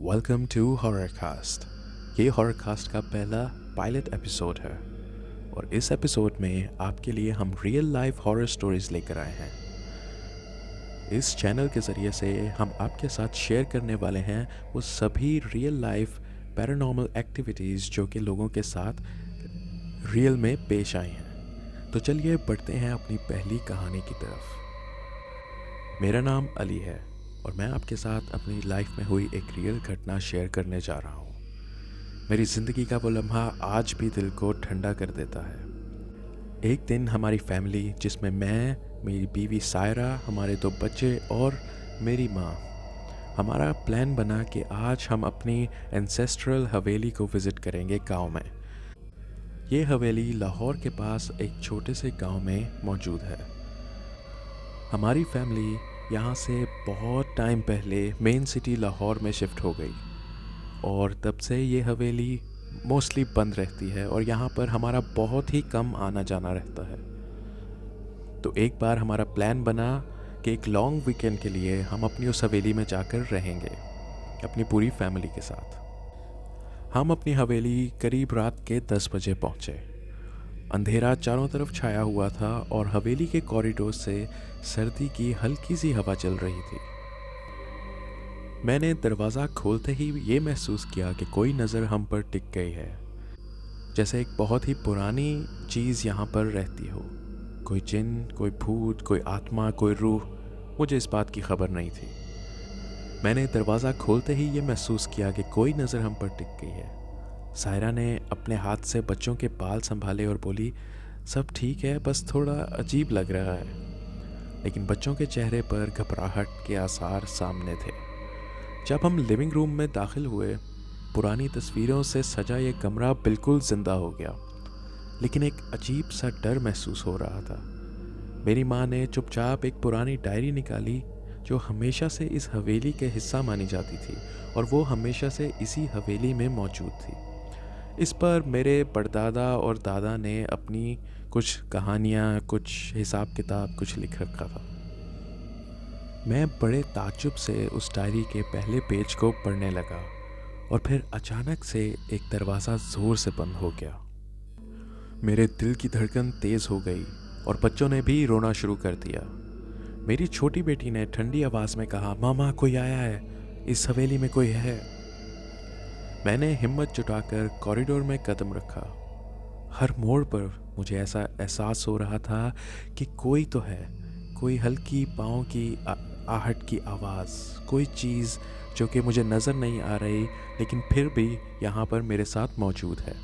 Welcome to हॉररकास्ट। ये हॉररकास्ट का पहला पायलट एपिसोड है और इस एपिसोड में आपके लिए हम रियल लाइफ हॉरर स्टोरीज लेकर आए हैं। इस चैनल के ज़रिए से हम आपके साथ शेयर करने वाले हैं वो सभी रियल लाइफ पैरानॉर्मल एक्टिविटीज़ जो कि लोगों के साथ रियल में पेश आई हैं। तो चलिए बढ़ते हैं अपनी पहली कहानी की तरफ। मेरा नाम अली है और मैं आपके साथ अपनी लाइफ में हुई एक रियल घटना शेयर करने जा रहा हूँ। मेरी ज़िंदगी का वो लम्हा आज भी दिल को ठंडा कर देता है। एक दिन हमारी फैमिली, जिसमें मैं, मेरी बीवी सायरा, हमारे 2 बच्चे और मेरी माँ, हमारा प्लान बना कि आज हम अपनी एंसेस्ट्रल हवेली को विज़िट करेंगे गांव में। ये हवेली लाहौर के पास एक छोटे से गांव में मौजूद है। हमारी फैमिली यहाँ से बहुत टाइम पहले मेन सिटी लाहौर में शिफ्ट हो गई और तब से ये हवेली मोस्टली बंद रहती है और यहाँ पर हमारा बहुत ही कम आना जाना रहता है। तो एक बार हमारा प्लान बना कि एक लॉन्ग वीकेंड के लिए हम अपनी उस हवेली में जाकर रहेंगे अपनी पूरी फैमिली के साथ। हम अपनी हवेली करीब रात के 10 बजे पहुँचे। अंधेरा चारों तरफ छाया हुआ था और हवेली के कॉरिडोर से सर्दी की हल्की सी हवा चल रही थी। मैंने दरवाज़ा खोलते ही ये महसूस किया कि कोई नज़र हम पर टिक गई है, जैसे एक बहुत ही पुरानी चीज़ यहाँ पर रहती हो। कोई जिन, कोई भूत, कोई आत्मा, कोई रूह, मुझे इस बात की खबर नहीं थी। मैंने दरवाज़ा खोलते ही ये महसूस किया कि कोई नज़र हम पर टिक गई है। सायरा ने अपने हाथ से बच्चों के बाल संभाले और बोली, सब ठीक है, बस थोड़ा अजीब लग रहा है। लेकिन बच्चों के चेहरे पर घबराहट के आसार सामने थे। जब हम लिविंग रूम में दाखिल हुए, पुरानी तस्वीरों से सजा ये कमरा बिल्कुल ज़िंदा हो गया, लेकिन एक अजीब सा डर महसूस हो रहा था। मेरी माँ ने चुपचाप एक पुरानी डायरी निकाली जो हमेशा से इस हवेली के हिस्सा मानी जाती थी और वो हमेशा से इसी हवेली में मौजूद थी। इस पर मेरे परदादा और दादा ने अपनी कुछ कहानियाँ, कुछ हिसाब किताब कुछ लिख रखा था। मैं बड़े ताज्जुब से उस डायरी के पहले पेज को पढ़ने लगा और फिर अचानक से एक दरवाज़ा ज़ोर से बंद हो गया। मेरे दिल की धड़कन तेज़ हो गई और बच्चों ने भी रोना शुरू कर दिया। मेरी छोटी बेटी ने ठंडी आवाज़ में कहा, मामा कोई आया है, इस हवेली में कोई है। मैंने हिम्मत जुटाकर कॉरिडोर में कदम रखा। हर मोड़ पर मुझे ऐसा एहसास हो रहा था कि कोई तो है, कोई हल्की पाँव की आहट की आवाज़, कोई चीज़ जो कि मुझे नज़र नहीं आ रही लेकिन फिर भी यहाँ पर मेरे साथ मौजूद है।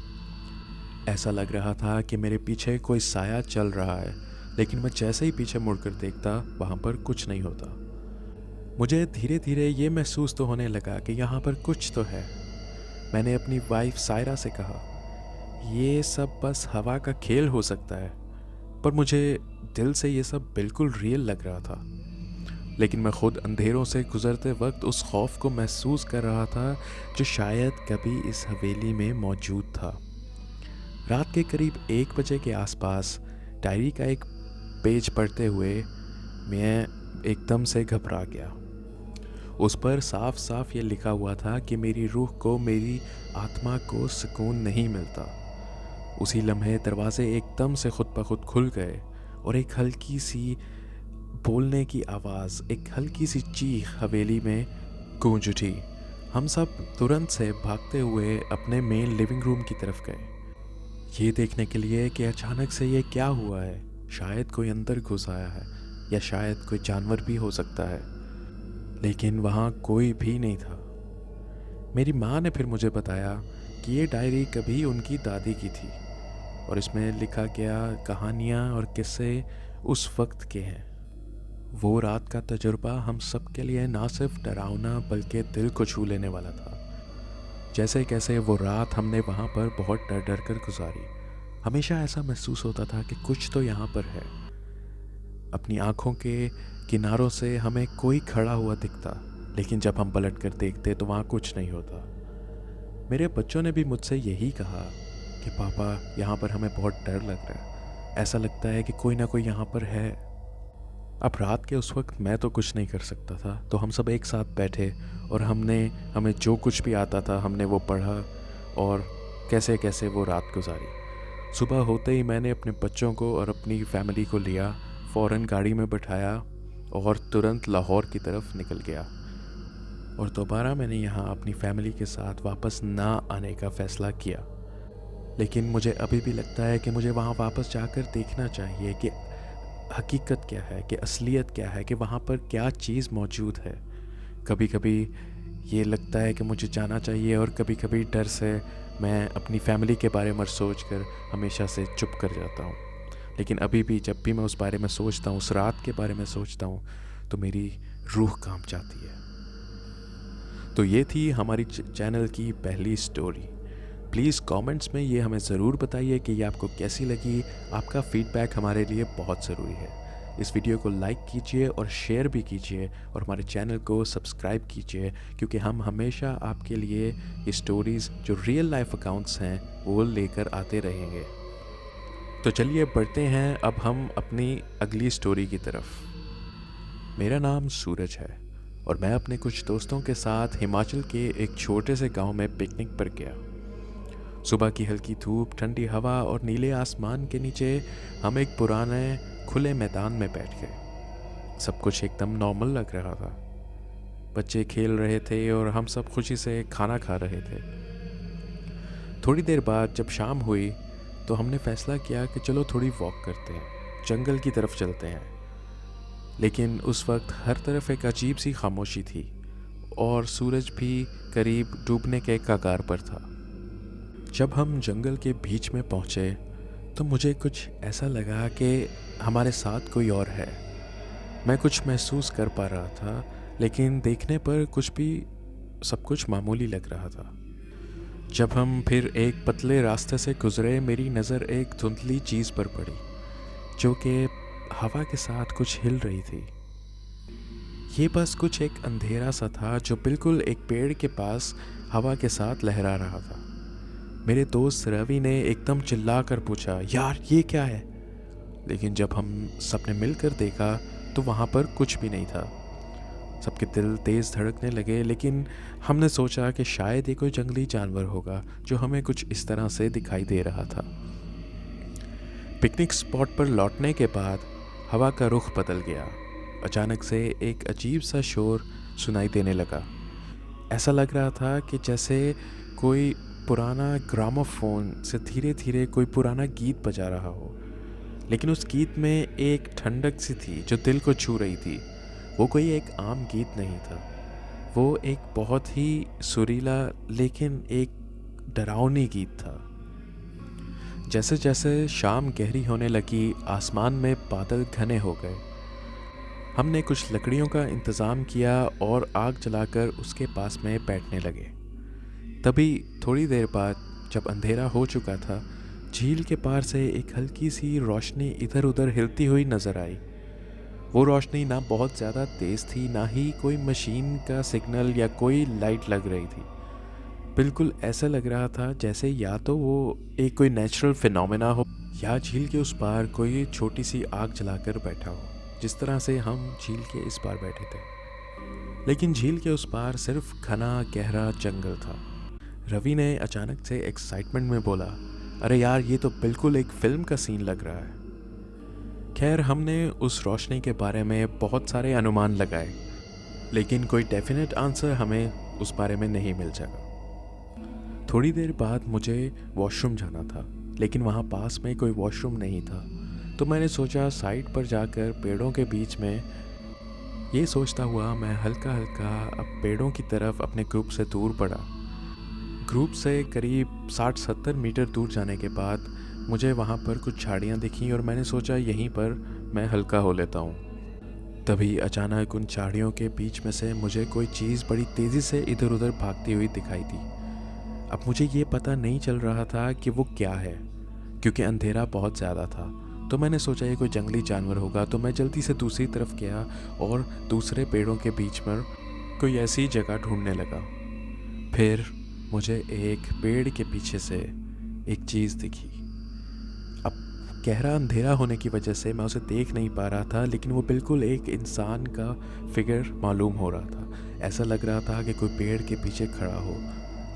ऐसा लग रहा था कि मेरे पीछे कोई साया चल रहा है, लेकिन मैं जैसे ही पीछे मुड़कर देखता वहाँ पर कुछ नहीं होता। मुझे धीरे धीरे ये महसूस तो होने लगा कि यहाँ पर कुछ तो है। मैंने अपनी वाइफ सायरा से कहा, ये सब बस हवा का खेल हो सकता है, पर मुझे दिल से ये सब बिल्कुल रियल लग रहा था। लेकिन मैं खुद अंधेरों से गुजरते वक्त उस खौफ को महसूस कर रहा था जो शायद कभी इस हवेली में मौजूद था। रात के करीब 1 बजे के आसपास डायरी का एक पेज पढ़ते हुए मैं एकदम से घबरा गया। उस पर साफ साफ ये लिखा हुआ था कि मेरी रूह को, मेरी आत्मा को सुकून नहीं मिलता। उसी लम्हे दरवाजे एकदम से खुद ब खुद खुल गए और एक हल्की सी बोलने की आवाज़, एक हल्की सी चीख हवेली में गूंज उठी। हम सब तुरंत से भागते हुए अपने मेन लिविंग रूम की तरफ गए, ये देखने के लिए कि अचानक से ये क्या हुआ है। शायद कोई अंदर घुस आया है या शायद कोई जानवर भी हो सकता है, लेकिन वहाँ कोई भी नहीं था। मेरी माँ ने फिर मुझे बताया कि ये डायरी कभी उनकी दादी की थी और इसमें लिखा गया कहानियाँ और किस्से उस वक्त के हैं। वो रात का तजुर्बा हम सब के लिए ना सिर्फ डरावना बल्कि दिल को छू लेने वाला था। जैसे कैसे वो रात हमने वहाँ पर बहुत डर डर कर गुजारी। हमेशा ऐसा महसूस होता था कि कुछ तो यहाँ पर है। अपनी आँखों के किनारों से हमें कोई खड़ा हुआ दिखता, लेकिन जब हम पलट कर देखते तो वहाँ कुछ नहीं होता। मेरे बच्चों ने भी मुझसे यही कहा कि पापा, यहाँ पर हमें बहुत डर लग रहा है, ऐसा लगता है कि कोई ना कोई यहाँ पर है। अब रात के उस वक्त मैं तो कुछ नहीं कर सकता था, तो हम सब एक साथ बैठे और हमें जो कुछ भी आता था हमने वो पढ़ा और कैसे कैसे वो रात गुजारी। सुबह होते ही मैंने अपने बच्चों को और अपनी फैमिली को लिया, फ़ौरन गाड़ी में बिठाया और तुरंत लाहौर की तरफ निकल गया। और दोबारा मैंने यहाँ अपनी फैमिली के साथ वापस ना आने का फ़ैसला किया। लेकिन मुझे अभी भी लगता है कि मुझे वहाँ वापस जाकर देखना चाहिए कि हकीकत क्या है, कि असलियत क्या है, कि वहाँ पर क्या चीज़ मौजूद है। कभी कभी ये लगता है कि मुझे जाना चाहिए और कभी कभी डर से मैं अपनी फैमिली के बारे में सोच कर हमेशा से चुप कर जाता हूँ। लेकिन अभी भी जब भी मैं उस बारे में सोचता हूँ, उस रात के बारे में सोचता हूँ, तो मेरी रूह कांप जाती है। तो ये थी हमारी चैनल की पहली स्टोरी। प्लीज़ कमेंट्स में ये हमें ज़रूर बताइए कि ये आपको कैसी लगी। आपका फीडबैक हमारे लिए बहुत ज़रूरी है। इस वीडियो को लाइक कीजिए और शेयर भी कीजिए और हमारे चैनल को सब्सक्राइब कीजिए, क्योंकि हम हमेशा आपके लिए ये स्टोरीज़ जो रियल लाइफ अकाउंट्स हैं वो लेकर आते रहेंगे। तो चलिए बढ़ते हैं अब हम अपनी अगली स्टोरी की तरफ। मेरा नाम सूरज है और मैं अपने कुछ दोस्तों के साथ हिमाचल के एक छोटे से गांव में पिकनिक पर गया। सुबह की हल्की धूप, ठंडी हवा और नीले आसमान के नीचे हम एक पुराने खुले मैदान में बैठ गए। सब कुछ एकदम नॉर्मल लग रहा था। बच्चे खेल रहे थे और हम सब खुशी से खाना खा रहे थे। थोड़ी देर बाद जब शाम हुई तो हमने फैसला किया कि चलो थोड़ी वॉक करते हैं, जंगल की तरफ चलते हैं। लेकिन उस वक्त हर तरफ एक अजीब सी खामोशी थी और सूरज भी करीब डूबने के कगार पर था। जब हम जंगल के बीच में पहुंचे तो मुझे कुछ ऐसा लगा कि हमारे साथ कोई और है। मैं कुछ महसूस कर पा रहा था, लेकिन देखने पर सब कुछ मामूली लग रहा था। जब हम फिर एक पतले रास्ते से गुजरे, मेरी नज़र एक धुंधली चीज़ पर पड़ी जो कि हवा के साथ कुछ हिल रही थी। ये बस कुछ एक अंधेरा सा था जो बिल्कुल एक पेड़ के पास हवा के साथ लहरा रहा था। मेरे दोस्त रवि ने एकदम चिल्ला कर पूछा, यार ये क्या है? लेकिन जब हम सबने मिलकर देखा तो वहाँ पर कुछ भी नहीं था। सबके दिल तेज़ धड़कने लगे, लेकिन हमने सोचा कि शायद ये कोई जंगली जानवर होगा जो हमें कुछ इस तरह से दिखाई दे रहा था। पिकनिक स्पॉट पर लौटने के बाद हवा का रुख बदल गया। अचानक से एक अजीब सा शोर सुनाई देने लगा। ऐसा लग रहा था कि जैसे कोई पुराना ग्रामोफोन से धीरे धीरे कोई पुराना गीत बजा रहा हो। लेकिन उस गीत में एक ठंडक सी थी जो दिल को छू रही थी। वो कोई एक आम गीत नहीं था, वो एक बहुत ही सुरीला लेकिन एक डरावनी गीत था। जैसे जैसे शाम गहरी होने लगी, आसमान में बादल घने हो गए। हमने कुछ लकड़ियों का इंतज़ाम किया और आग जलाकर उसके पास में बैठने लगे। तभी थोड़ी देर बाद जब अंधेरा हो चुका था, झील के पार से एक हल्की सी रोशनी इधर उधर हिलती हुई नज़र आई। वो रोशनी ना बहुत ज़्यादा तेज़ थी, ना ही कोई मशीन का सिग्नल या कोई लाइट लग रही थी। बिल्कुल ऐसा लग रहा था जैसे या तो वो एक कोई नेचुरल फिनोमेना हो या झील के उस पार कोई छोटी सी आग जलाकर बैठा हो, जिस तरह से हम झील के इस पार बैठे थे। लेकिन झील के उस पार सिर्फ घना गहरा जंगल था। रवि ने अचानक से एक्साइटमेंट में बोला, अरे यार ये तो बिल्कुल एक फिल्म का सीन लग रहा है। खैर, हमने उस रोशनी के बारे में बहुत सारे अनुमान लगाए, लेकिन कोई डेफिनेट आंसर हमें उस बारे में नहीं मिल सका। थोड़ी देर बाद मुझे वॉशरूम जाना था, लेकिन वहाँ पास में कोई वॉशरूम नहीं था। तो मैंने सोचा साइड पर जाकर पेड़ों के बीच में, ये सोचता हुआ मैं हल्का हल्का अब पेड़ों की तरफ अपने ग्रुप से दूर बढ़ा। ग्रुप से करीब 60-70 मीटर दूर जाने के बाद मुझे वहाँ पर कुछ झाड़ियाँ दिखीं और मैंने सोचा यहीं पर मैं हल्का हो लेता हूँ। तभी अचानक उन झाड़ियों के बीच में से मुझे कोई चीज़ बड़ी तेज़ी से इधर उधर भागती हुई दिखाई दी। अब मुझे ये पता नहीं चल रहा था कि वो क्या है, क्योंकि अंधेरा बहुत ज़्यादा था। तो मैंने सोचा ये कोई जंगली जानवर होगा, तो मैं जल्दी से दूसरी तरफ गया और दूसरे पेड़ों के बीच में कोई ऐसी जगह ढूंढने लगा। फिर मुझे एक पेड़ के पीछे से एक चीज़ दिखी। अब गहरा अंधेरा होने की वजह से मैं उसे देख नहीं पा रहा था, लेकिन वो बिल्कुल एक इंसान का फिगर मालूम हो रहा था। ऐसा लग रहा था कि कोई पेड़ के पीछे खड़ा हो,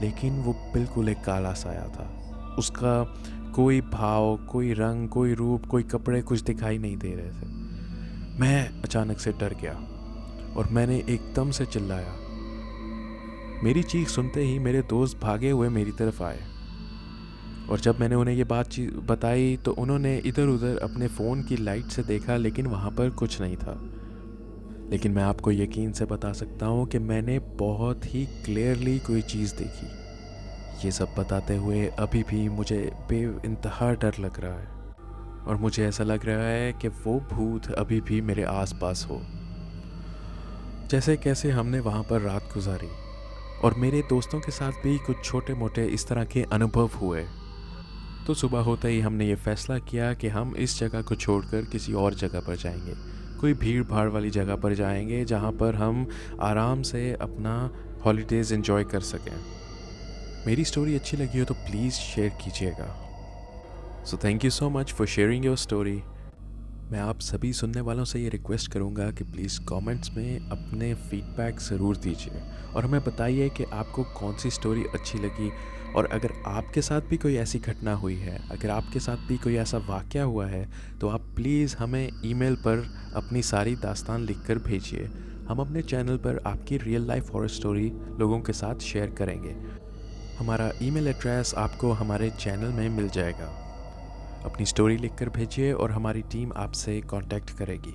लेकिन वो बिल्कुल एक काला साया था। उसका कोई भाव, कोई रंग, कोई रूप, कोई कपड़े कुछ दिखाई नहीं दे रहे थे। मैं अचानक से डर गया और मैंने एकदम से चिल्लाया। मेरी चीख सुनते ही मेरे दोस्त भागे हुए मेरी तरफ आए, और जब मैंने उन्हें ये बात बताई तो उन्होंने इधर उधर अपने फ़ोन की लाइट से देखा, लेकिन वहाँ पर कुछ नहीं था। लेकिन मैं आपको यकीन से बता सकता हूँ कि मैंने बहुत ही क्लियरली कोई चीज़ देखी। ये सब बताते हुए अभी भी मुझे बेइंतहा डर लग रहा है, और मुझे ऐसा लग रहा है कि वो भूत अभी भी मेरे आसपास हो। जैसे कैसे हमने वहाँ पर रात गुजारी, और मेरे दोस्तों के साथ भी कुछ छोटे मोटे इस तरह के अनुभव हुए, तो सुबह होते ही हमने ये फैसला किया कि हम इस जगह को छोड़कर किसी और जगह पर जाएंगे। कोई भीड़ भाड़ वाली जगह पर जाएंगे जहाँ पर हम आराम से अपना हॉलीडेज़ एंजॉय कर सकें। मेरी स्टोरी अच्छी लगी हो तो प्लीज़ शेयर कीजिएगा। So thank you so much for sharing your story. मैं आप सभी सुनने वालों से ये रिक्वेस्ट करूँगा कि प्लीज़ कमेंट्स में अपने फीडबैक ज़रूर दीजिए, और हमें बताइए कि आपको कौन सी स्टोरी अच्छी लगी। और अगर आपके साथ भी कोई ऐसी घटना हुई है, अगर आपके साथ भी कोई ऐसा वाक़या हुआ है, तो आप प्लीज़ हमें ईमेल पर अपनी सारी दास्तान लिखकर भेजिए। हम अपने चैनल पर आपकी रियल लाइफ हॉरर स्टोरी लोगों के साथ शेयर करेंगे। हमारा ईमेल एड्रेस आपको हमारे चैनल में मिल जाएगा। अपनी स्टोरी लिखकर भेजिए और हमारी टीम आपसे कांटेक्ट करेगी।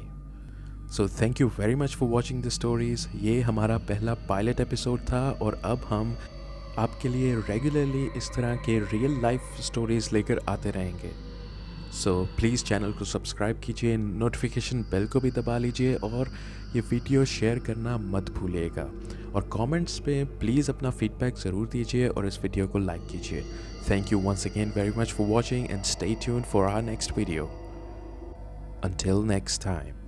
So thank you very much for watching the stories. ये हमारा पहला पायलट एपिसोड था, और अब हम आपके लिए रेगुलरली इस तरह के रियल लाइफ स्टोरीज़ लेकर आते रहेंगे। सो प्लीज़ चैनल को सब्सक्राइब कीजिए, नोटिफिकेशन बेल को भी दबा लीजिए, और ये वीडियो शेयर करना मत भूलिएगा। और कमेंट्स पे प्लीज़ अपना फीडबैक ज़रूर दीजिए, और इस वीडियो को लाइक कीजिए। Thank you once again very much for watching, and stay tuned for our next video. Until next time.